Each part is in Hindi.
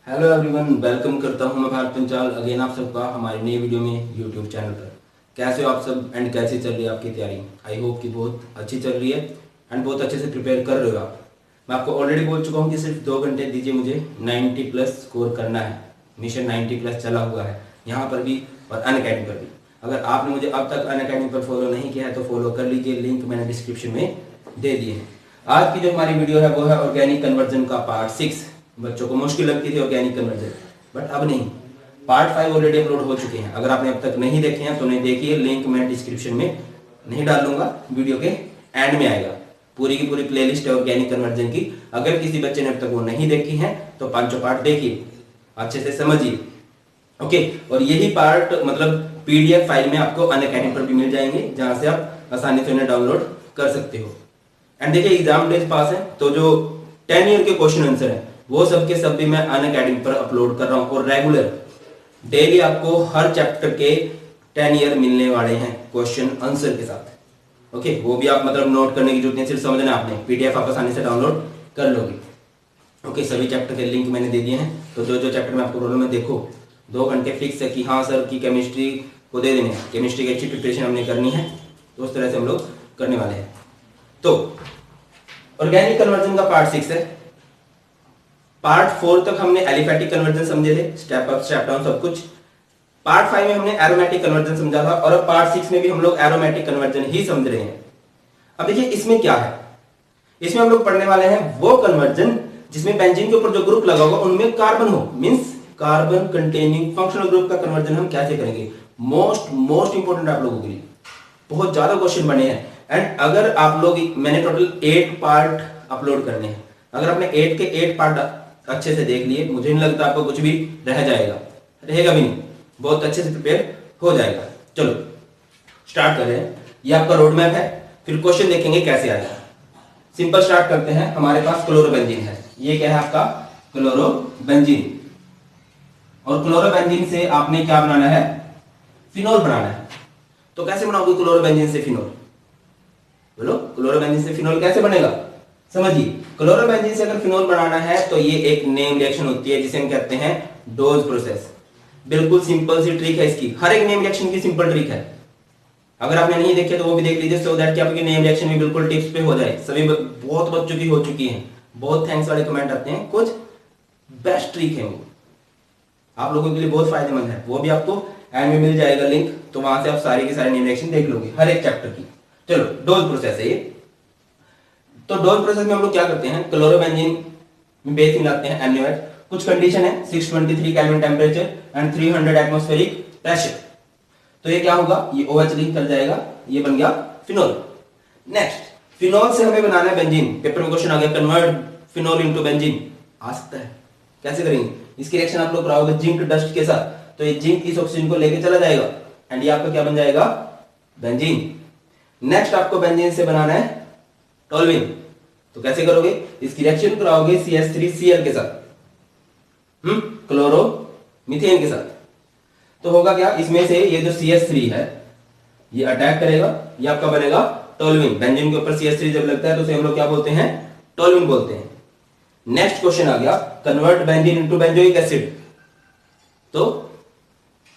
हेलो एवरीवन, वेलकम करता हूं मैं भारत पंचाल अगेन आप सबका हमारी नई वीडियो में यूट्यूब चैनल पर। कैसे हो आप सब एंड कैसी चल रही है आपकी तैयारी? आई होप कि बहुत अच्छी चल रही है एंड बहुत अच्छे से प्रिपेयर कर रहे हो आप। मैं आपको ऑलरेडी बोल चुका हूं कि सिर्फ 2 घंटे दीजिए मुझे, 90 प्लस स्कोर करना है। मिशन 90 प्लस चला हुआ है यहाँ पर भी और अनअकैडमी पर भी। अगर आपने मुझे अब तक अनअकैडमी पर फॉलो नहीं किया है तो फॉलो कर लीजिए, लिंक मैंने डिस्क्रिप्शन में दे दिए हैं। आज की जो हमारी वीडियो है वो है ऑर्गेनिक कन्वर्जन का पार्ट 6। बच्चों को मुश्किल लगती थी ऑर्गेनिक कन्वर्जन, बट अब नहीं। पार्ट 5 ऑलरेडी अपलोड हो चुके हैं। अगर आपने अब तक नहीं देखे हैं तो उन्हें देखिए, लिंक मैं डिस्क्रिप्शन में नहीं डालूंगा, वीडियो के एंड में आएगा। पूरी की पूरी प्लेलिस्ट है ऑर्गेनिक कन्वर्जन की। अगर किसी बच्चे ने अब तक वो नहीं देखी है तो 5 पार्ट देखिए, अच्छे से समझिए। ओके, और यही पार्ट मतलब पीडीएफ फाइल में आपको अनअकैडमी पर भी मिल जाएंगे, जहां से आप आसानी से उन्हें डाउनलोड कर सकते हो। एंड देखिए, एग्जाम डेज पास है तो जो 10 ईयर के क्वेश्चन आंसर है वो सब के सब भी मैं अनअकैडमी पर अपलोड कर रहा हूं और रेगुलर डेली आपको हर चैप्टर के 10 ईयर मिलने वाले हैं क्वेश्चन आंसर के साथ। ओके, वो भी आप मतलब नोट करने की जरूरत नहीं, सिर्फ समझना है आपने, पीडीएफ आप आसानी से डाउनलोड कर लोगे। ओके, सभी चैप्टर के लिंक मैंने दे दिए हैं, तो जो जो चैप्टर में आपको प्रॉब्लम है देखो, 2 घंटे फिक्स है कि हाँ सर की केमिस्ट्री को दे देने हैं, केमिस्ट्री की अच्छी प्रिपरेशन हमने करनी है, तो उस तरह से हम लोग करने वाले हैं। तो ऑर्गेनिक कन्वर्जन का पार्ट 6 है। पार्ट 4 तक हमने एलिफेटिक कन्वर्जन समझे थे, स्टेप अप स्टेप डाउन सब कुछ। पार्ट 5 में हमने एरोमेटिक कन्वर्जन समझा था और अब पार्ट 6 में भी हम लोग एरोमेटिक कन्वर्जन ही समझ रहे हैं। अब देखिए इसमें क्या है, इसमें हम लोग पढ़ने वाले हैं वो कन्वर्जन जिसमें बेंजीन के ऊपर जो ग्रुप लगा होगा उनमें कार्बन हो, means carbon containing functional group का कन्वर्जन हम कैसे करेंगे। मोस्ट इंपोर्टेंट आप लोगों के लिए, बहुत ज्यादा क्वेश्चन बने हैं। एंड अगर आप लोग, मैंने टोटल 8 पार्ट अपलोड करने हैं, अगर आपने 8 के 8 पार्ट अच्छे से देख लिए, मुझे नहीं लगता आपको कुछ भी रह जाएगा, रहेगा भी नहीं, बहुत अच्छे से प्रिपेयर हो जाएगा। चलो स्टार्ट कर रहे हैं। ये आपका रोड मैप है, फिर क्वेश्चन देखेंगे कैसे आएगा। सिंपल स्टार्ट करते हैं। हमारे पास क्लोरोबेंजीन है, ये क्या है आपका क्लोरोबेंजीन, और क्लोरोबेंजीन से आपने क्या बनाना है, फिनोल बनाना है। तो कैसे बनाओगे क्लोरोबेंजीन से फिनोल? बोलो, क्लोरोबेंजीन से फिनोल कैसे बनेगा? समझिए, क्लोरोबेंजीन से अगर फिनोल बनाना है तो ये एक नेम रिएक्शन होती है जिसे हम कहते हैं डोज प्रोसेस। बिल्कुल सिंपल सी ट्रिक है इसकी, हर एक नेम रिएक्शन की सिंपल ट्रिक है। अगर आपने नहीं देखे तो वो भी देख लीजिए, सो दैट कि आपकी नेम रिएक्शन भी बिल्कुल टिप्स पे हो जाए। सभी बहुत बच्चों की हो चुकी है, बहुत थैंक्स वाले कमेंट आते हैं, कुछ बेस्ट ट्रिक है वो, आप लोगों के लिए बहुत फायदेमंद है। वो भी आपको एंड में मिल जाएगा लिंक, तो वहां से आप सारी की सारी नेम रिएक्शन देख लोगे हर एक चैप्टर की। चलो, डोज प्रोसेस है ये। तो डोज प्रोसेस में हम लोग क्या करते हैं, क्लोरोबेंजीन में बेस मिलाते हैं NaOH। कुछ कंडीशन है, 623 kelvin temperature and 300 atmospheric pressure. तो ये क्या होगा, ये OH लिंक कर जाएगा, ये बन गया फिनोल। नेक्स्ट, फिनोल से हमें बनाना है बेंजीन। पेपर में क्वेश्चन आ गया, कन्वर्ट फिनोल इनटू बेंजीन, आ सकता है। कैसे करेंगे? इसकी रिएक्शन आप लोग कराओगे जिंक डस्ट के साथ, तो ये जिंक इस ऑक्सीजन को लेके चला जाएगा एंड ये आपका क्या बन जाएगा, बेंजीन। नेक्स्ट आपको बेंजीन से बनाना है टोल्यूइन। तो कैसे करोगे, इसकी रिएक्शन कराओगे CH3Cl के साथ, क्लोरो मीथेन के साथ। तो होगा क्या, इसमें से ये जो CH3 है ये अटैक करेगा, ये आपका बनेगा टोल्यूइन। बेंजीन के ऊपर CH3 जब लगता है तो उसे हम लोग क्या बोलते हैं, टोल्यूइन बोलते हैं। नेक्स्ट क्वेश्चन आ गया, convert benzene into benzoic acid. तो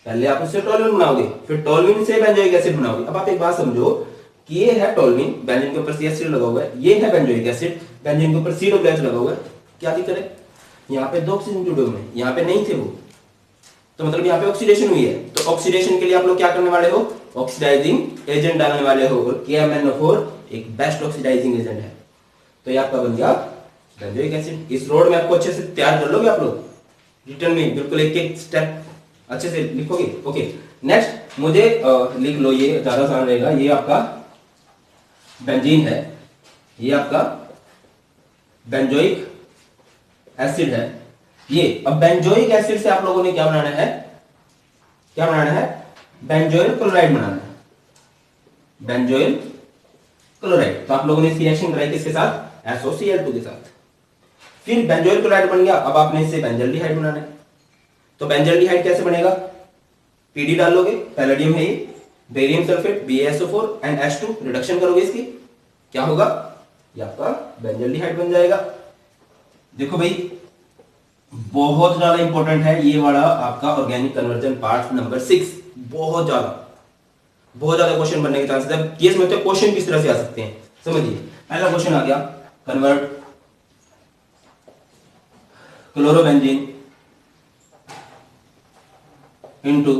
पहले आप उससे टोल्यूइन बनाओगे, फिर टोल्यूइन से बेंजोइक एसिड बनाओगे। अब आप एक बात समझो कि ये है टोल्यूइन, बेंजीन के ऊपर CH3 लगा हुआ है, ये है बेंजोइक एसिड, बेंजीन के ऊपर COOH लगा हुआ है। क्या दिक्कत है, यहाँ पे 2 ऑक्सीजन जुड़े हुए हैं, यहाँ पे नहीं थे वो, तो मतलब यहाँ पे ऑक्सीडेशन हुई है। तो ऑक्सीडेशन के लिए आप लोग क्या करने वाले हो, ऑक्सीडाइजिंग एजेंट डालने वाले हो, और KMnO4 एक बेस्ट ऑक्सीडाइजिंग एजेंट है। तो ये आपका बन गया बेंजोइक एसिड। इस रोड में आपको अच्छे से तैयार कर लोगे आप लोग, रिटर्न में बिल्कुल एक एक स्टेप अच्छे से लिखोगे। ओके, नेक्स्ट मुझे लिख लो, ये ज्यादा आसान रहेगा। ये आपका बेंजीन है, ये आपका बेंजोइक एसिड है ये। अब बेंजोइक एसिड से आप लोगों ने क्या बनाना है, क्या बनाना है, बेंजोइल क्लोराइड बनाना है, बेंजोइल क्लोराइड। तो आप लोगों ने इसकी रिएक्शन कराई किसके साथ, SOCl2 के साथ। फिर बेंजोइल क्लोराइड बन गया, अब आपने इससे बेंजल्डिहाइड बनाना है। तो बेंजल्डिहाइड कैसे बनेगा, PD डाल लोगे, पैलेडियम है ये, barium sulphate BaSO4 and H2 reduction करोगे इसकी, क्या होगा, ये आपका बेंजल्डिहाइड बन जाएगा। देखो भाई, बहुत ज्यादा इंपॉर्टेंट है ये वाला आपका ऑर्गेनिक कन्वर्जन पार्ट नंबर 6। बहुत ज्यादा क्वेश्चन बनने के चांसेस है। ये समझते हैं क्वेश्चन किस तरह से आ सकते हैं। समझिए, पहला क्वेश्चन आ गया, कन्वर्ट क्लोरोबेंजीन इनटू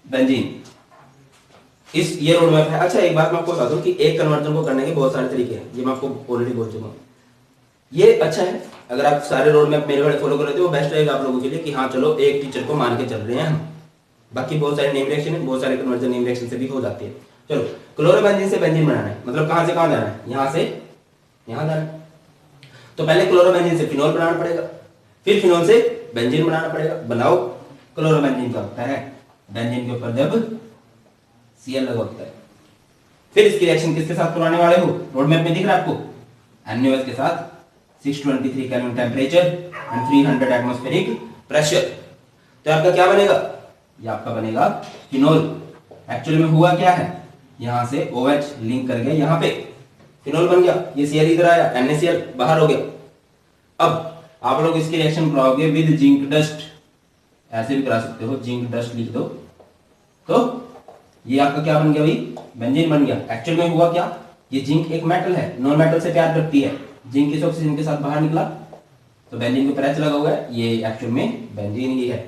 बेंजीन। इस ये रोड मैप है। अच्छा, एक बात मैं आपको बता दूं कि एक कन्वर्जन को करने के बहुत सारे तरीके हैं, ये मैं आपको ऑलरेडी बोल चुका हूं। ये अच्छा है, अगर आप सारे रोड मैप मेरे वाले फॉलो कर लेते हो, बेस्ट रहेगा आप लोगों के लिए कि हाँ चलो एक टीचर को मान के चल रहे हैं हम। बाकी बहुत सारे नेम रिएक्शन है, बहुत सारे कन्वर्जन नेम रिएक्शन से भी हो जाती है। चलो, क्लोरोबेंजीन से बेंजीन बनाना है, मतलब कहां से कहां जाना है, यहां से यहां जाना है। तो पहले क्लोरोबेंजीन से फिनोल बनाना पड़ेगा, फिर फिनोल से बेंजीन बनाना पड़ेगा। बनाओ, क्लोरोबेंजीन का होता है बेंजीन के ऊपर जब Cl लगा होता है। फिर इसकी रिएक्शन किसके साथ करवाने वाले हो, रोड मैप में दिख रहा है आपको, NaOH के साथ 623 kelvin temperature and 300 atmospheric pressure. तो आपका क्या बनेगा, ये आपका बनेगा फिनोल। एक्चुअली में हुआ क्या है, यहां से OH लिंक कर गया, यहां पे फिनोल बन गया, ये Cl इधर आया, NaCl बाहर हो गया। अब आप लोग इसकी रिएक्शन कराओगे विद जिंक डस्ट, ऐसे भी करा सकते हो, जिंक डस्ट लिख दो, तो ये आपका क्या बन गया भाई, बेंजीन बन गया। एक्चुअल में हुआ क्या, ये जिंक एक मेटल है, नॉन मेटल से प्यार करती है, जिंक इस ऑक्सीजन के साथ बाहर निकला तो बेंजीन के ऊपर H लगा हुआ है, ये एक्चुअल में बेंजीन ही है।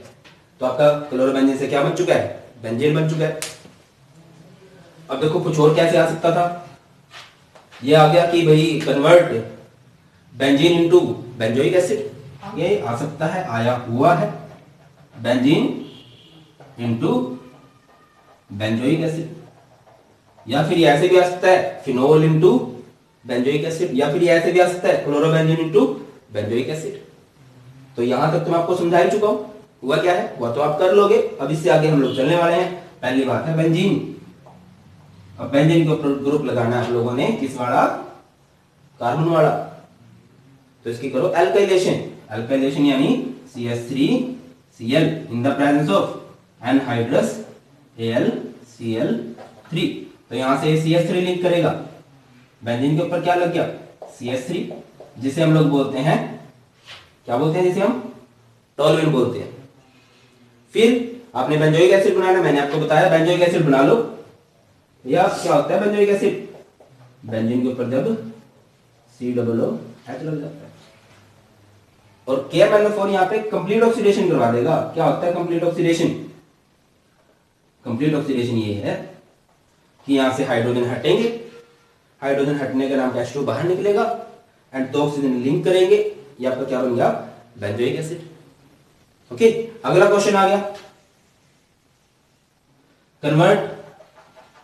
तो आपका क्लोरोबेंजीन से क्या बन चुका है, बेंजीन बन चुका है। अब देखो कुछ और कैसे आ सकता था, ये आ गया कि भाई convert benzene into benzoic acid, ये आ सकता है, आया हुआ है, बेंजीन इनटू बेंजोइक एसिड। या फिर ऐसे भी आ सकता है फिनोल इनटू बेंजोइक एसिड, या फिर ऐसे भी आ सकता है क्लोरोबेंजीन इनटू बेंजोइक एसिड। तो यहां तक तो मैं आपको समझा ही चुका हूं, हुआ क्या है वह तो आप कर लोगे। अब इससे आगे हम लोग चलने वाले हैं। पहली बात है बेंजीन। अब बेंजीन के ऊपर ग्रुप लगाना है आप लोगों ने, किस वाला, कार्बन वाला। तो इसकी करो एल्काइलेशन, एल्काइलेशन यानी CH3Cl in the presence of anhydrous AlCl3। तो यहां से CH3 लिंक करेगा, बेंजीन के ऊपर क्या लग गया, CH3, जिसे हम लोग बोलते हैं, क्या बोलते हैं, जिसे हम टोलुइन बोलते हैं। फिर आपने बेंजोइक एसिड बनाना, मैंने आपको बताया बेंजोइक एसिड बना लो। या क्या होता है बेंजोइक एसिड, बेंजीन के ऊपर जब COOH लग जाता है। और KMnO4 यहाँ पे कंप्लीट ऑक्सीडेशन करवा देगा। क्या होता है कंप्लीट ऑक्सीडेशन, कंप्लीट ऑक्सीडेशन ये है कि यहां से हाइड्रोजन हटेंगे, हाइड्रोजन हटने के नाम H2 बाहर निकलेगा एंड दो ऑक्सीजन लिंक करेंगे, ये आपका क्या बन गया, बेंजोइक एसिड। ओके, अगला क्वेश्चन आ गया, convert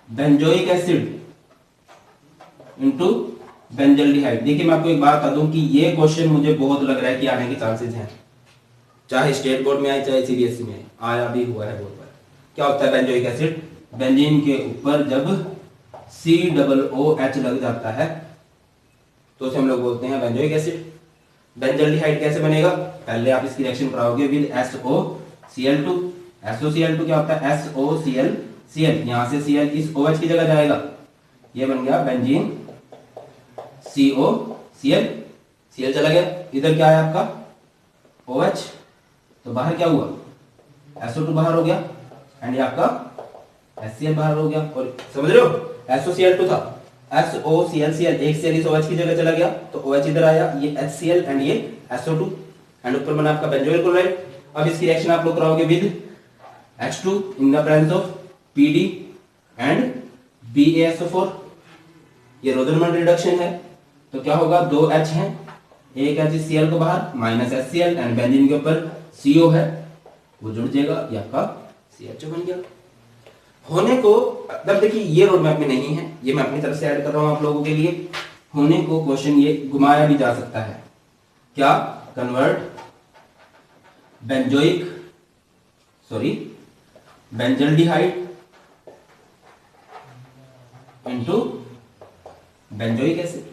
benzoic acid into benzaldehyde. देखिए मैं आपको एक बात बता दूं कि ये क्वेश्चन मुझे बहुत लग रहा है कि आने के चांसेस हैं, चाहे स्टेट बोर्ड में आए चाहे CBSE में आया भी हुआ है बहुत बार। क्या होता है बेंजोइक एसिड, बेंजीन के ऊपर जब COOH लग जाता है तो उसे हम लोग बोलते हैं बेंजोइक एसिड। बेंजल्डिहाइड कैसे बनेगा, पहले आप इसकी रिएक्शन कराओगे विद SOCl2। SOCl2 क्या होता है, SOCl, यहां से Cl इस OH की जगह जाएगा, ये बन गया बेंजीन COCl, Cl चला गया, इधर क्या है आपका OH, तो बाहर क्या हुआ, SO2 बाहर हो गया एंड ये आपका HCl बाहर हो गया। और समझ रहे हो, SOCl2 था, SOClCl, एक Cl इस OH की जगह चला गया तो OH इधर आया, ये HCl एंड ये SO2 एंड ऊपर बना आपका बेंजोइल क्लोराइड। अब इसकी रिएक्शन आप लोग कराओगे with H2 in the presence of PD and BaSO4, ये रोदरमैन रिडक्शन है। तो क्या होगा, दो H हैं, एक H Cl को बाहर माइनस HCl एंड बेंजीन के ऊपर CO है, वो जुड़ जाएगा, ये आपका CHO बन गया। होने को, अब देखिए ये रोड मैप में नहीं है, ये मैं अपनी तरफ से ऐड कर रहा हूं आप लोगों के लिए। होने को क्वेश्चन ये घुमाया भी जा सकता है, क्या, convert benzaldehyde into benzoic acid.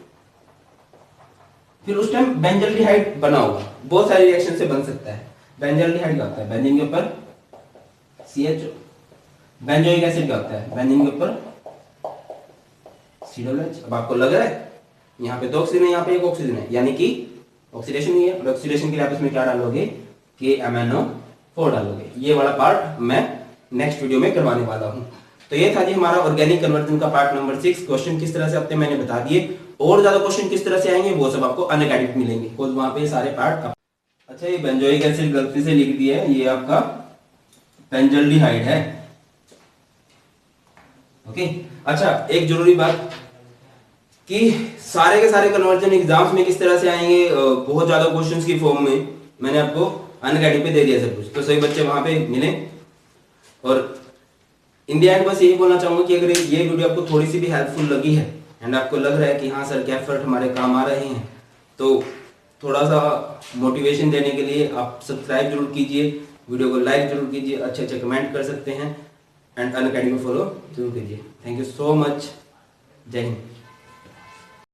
फिर उस टाइम बेंजल्डिहाइड बना होगा, बहुत सारी रिएक्शन से बन सकता है। बेंजल्डिहाइड क्या होता है, बेंजीन के ऊपर CHO। बेंजोइक एसिड क्या होता है, बेंजीन के ऊपर COOH। अब आपको लग रहा है यहाँ पे दो ऑक्सीजन है, यहाँ पे एक ऑक्सीजन है, यानी कि ऑक्सीडेशन हुई है और ऑक्सीडेशन के लिए आप इसमें क्या डालोगे, KMnO4 डालोगे। ये वाला पार्ट मैं नेक्स्ट वीडियो में करवाने वाला हूँ। तो ये था जी हमारा ऑर्गेनिक कन्वर्जन का पार्ट नंबर 6। क्वेश्चन किस तरह से आते हैं मैंने बता दिए, और ज्यादा क्वेश्चन किस तरह से आएंगे वो सब आपको अनअकैडमिक मिलेंगे, बिकॉज वहां पे सारे पार्ट। अच्छा, ये बेंजोइक एसिड गलती से लिख दिया है, ये आपका बेंजल्डिहाइड है। ओके, अच्छा एक जरूरी बात कि सारे के सारे कन्वर्जन एग्जाम्स में किस तरह से आएंगे, बहुत ज्यादा क्वेश्चंस की फॉर्म में मैंने आपको अनअकैडमी पे दे दिया सब कुछ, तो सभी बच्चे वहां पे मिले। और इन द एंड बस यही बोलना चाहूंगा कि अगर ये वीडियो आपको थोड़ी सी भी हेल्पफुल लगी है एंड आपको लग रहा है कि हाँ सर के एफर्ट हमारे काम आ रहे हैं, तो थोड़ा सा मोटिवेशन देने के लिए आप सब्सक्राइब जरूर कीजिए, वीडियो को लाइक जरूर कीजिए, अच्छे अच्छे कमेंट कर सकते हैं एंड अनअकैडमी फॉलो जरूर कीजिए। थैंक यू सो मच, जय हिंद।